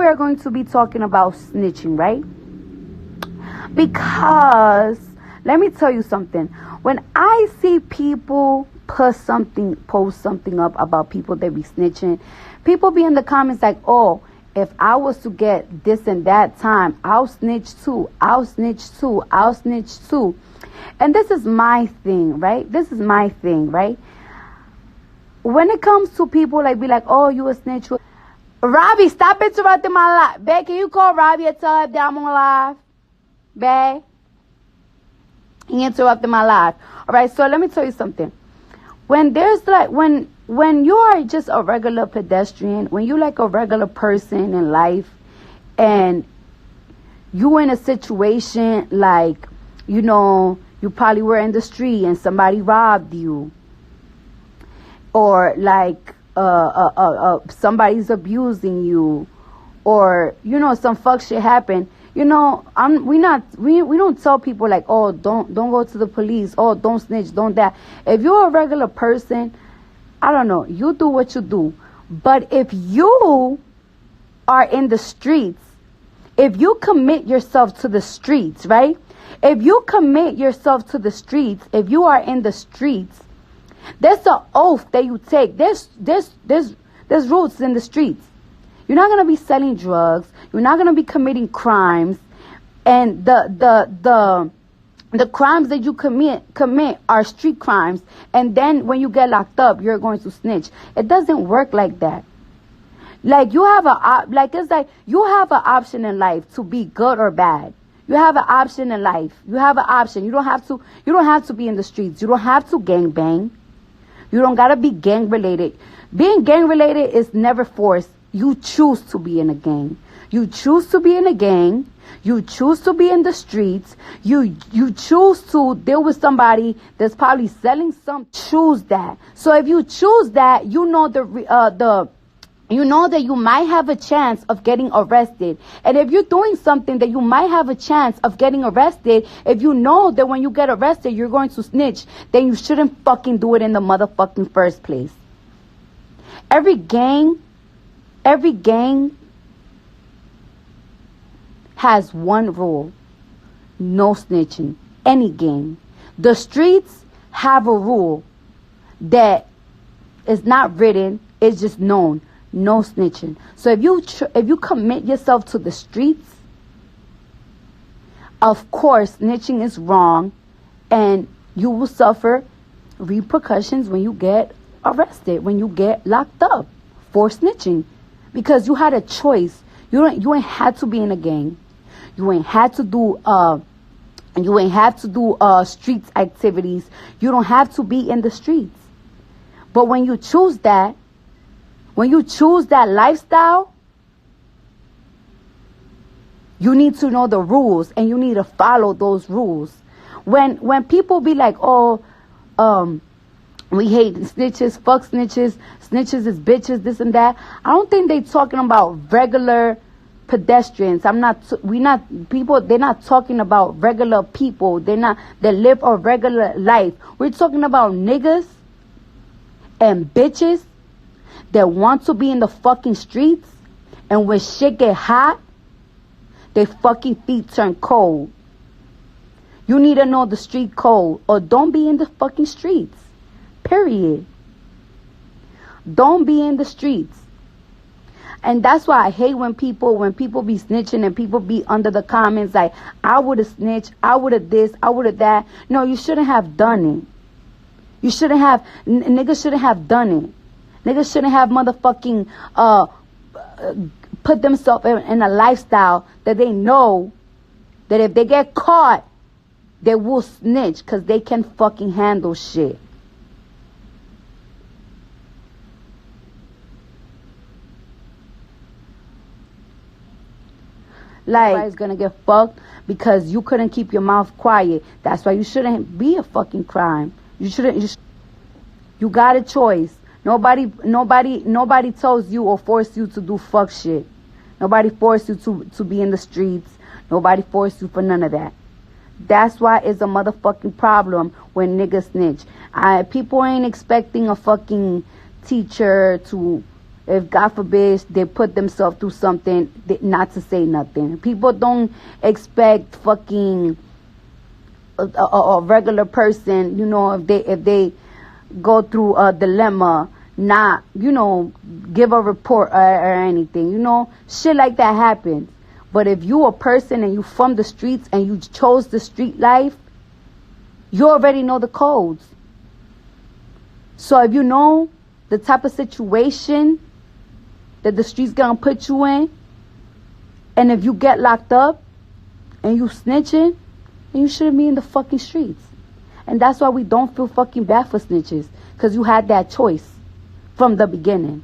we are going to be talking about snitching, right? Because let me tell you something. When I see people post something up about people that be snitching, people be in the comments like, oh, if I was to get this and that time, I'll snitch too. I'll snitch too. I'll snitch too. And this is my thing, right? This is my thing, right? When it comes to people like be like, oh, you a snitch. Robbie, stop interrupting my life. Babe, can you call Robbie and tell him that I'm on live? Babe? He interrupted my life. All right, so let me tell you something. When there's like, when you are just a regular pedestrian, when you like a regular person in life, and you in a situation like, you know, you probably were in the street and somebody robbed you, or like somebody's abusing you, or you know some fuck shit happened. You know, we don't tell people like, oh, don't go to the police, oh, don't snitch, don't that. If you're a regular person, I don't know, you do what you do. But if you are in the streets, if you commit yourself to the streets, right? If you commit yourself to the streets, if you are in the streets, there's an oath that you take. There's rules in the streets. You're not gonna be selling drugs. You're not gonna be committing crimes, and the crimes that you commit are street crimes. And then when you get locked up, you're going to snitch. It doesn't work like that. Like you have it's like you have an option in life to be good or bad. You have an option in life. You have an option. You don't have to be in the streets. You don't have to gang bang. You don't gotta be gang related. Being gang related is never forced. You choose to be in a gang. You choose to be in a gang. You choose to be in the streets. You choose to deal with somebody that's probably selling some. Choose that. So if you choose that, you know you know that you might have a chance of getting arrested. And if you're doing something that you might have a chance of getting arrested, if you know that when you get arrested you're going to snitch, then you shouldn't fucking do it in the motherfucking first place. Every gang has one rule: no snitching. Any gang. The streets have a rule that is not written, it's just known: no snitching. So if you commit yourself to the streets, of course snitching is wrong, and you will suffer repercussions when you get arrested, when you get locked up for snitching, because you had a choice. You ain't had to be in a gang. You ain't had to do street activities. You don't have to be in the streets. But when you choose that lifestyle, you need to know the rules and you need to follow those rules. When people be like, oh, we hate snitches, fuck snitches, snitches is bitches, this and that, I don't think they talking about regular pedestrians. They're not talking about regular people. They live a regular life. We're talking about niggas and bitches that want to be in the fucking streets, and when shit get hot, their fucking feet turn cold. You need to know the street code, or don't be in the fucking streets. Period. Don't be in the streets. And that's why I hate when people be snitching and people be under the comments like, I would have snitched, I would have this, I would have that. No, you shouldn't have done it. Niggas shouldn't have done it. Niggas shouldn't have motherfucking put themselves in a lifestyle that they know that if they get caught, they will snitch because they can fucking handle shit. Like, everybody's gonna get fucked because you couldn't keep your mouth quiet. That's why you shouldn't be a fucking crime. You got a choice. Nobody tells you or force you to do fuck shit. Nobody forced you to be in the streets. Nobody forced you for none of that. That's why it's a motherfucking problem when niggas snitch. People ain't expecting a fucking teacher to if God forbid they put themselves through something, not to say nothing. People don't expect fucking a regular person, you know, if they go through a dilemma, not, you know, give a report or anything, you know, shit like that happens. But if you a person and you from the streets and you chose the street life, you already know the codes. So if you know the type of situation that the streets gonna put you in, and if you get locked up and you snitching, then you shouldn't be in the fucking streets. And that's why we don't feel fucking bad for snitches, because you had that choice from the beginning.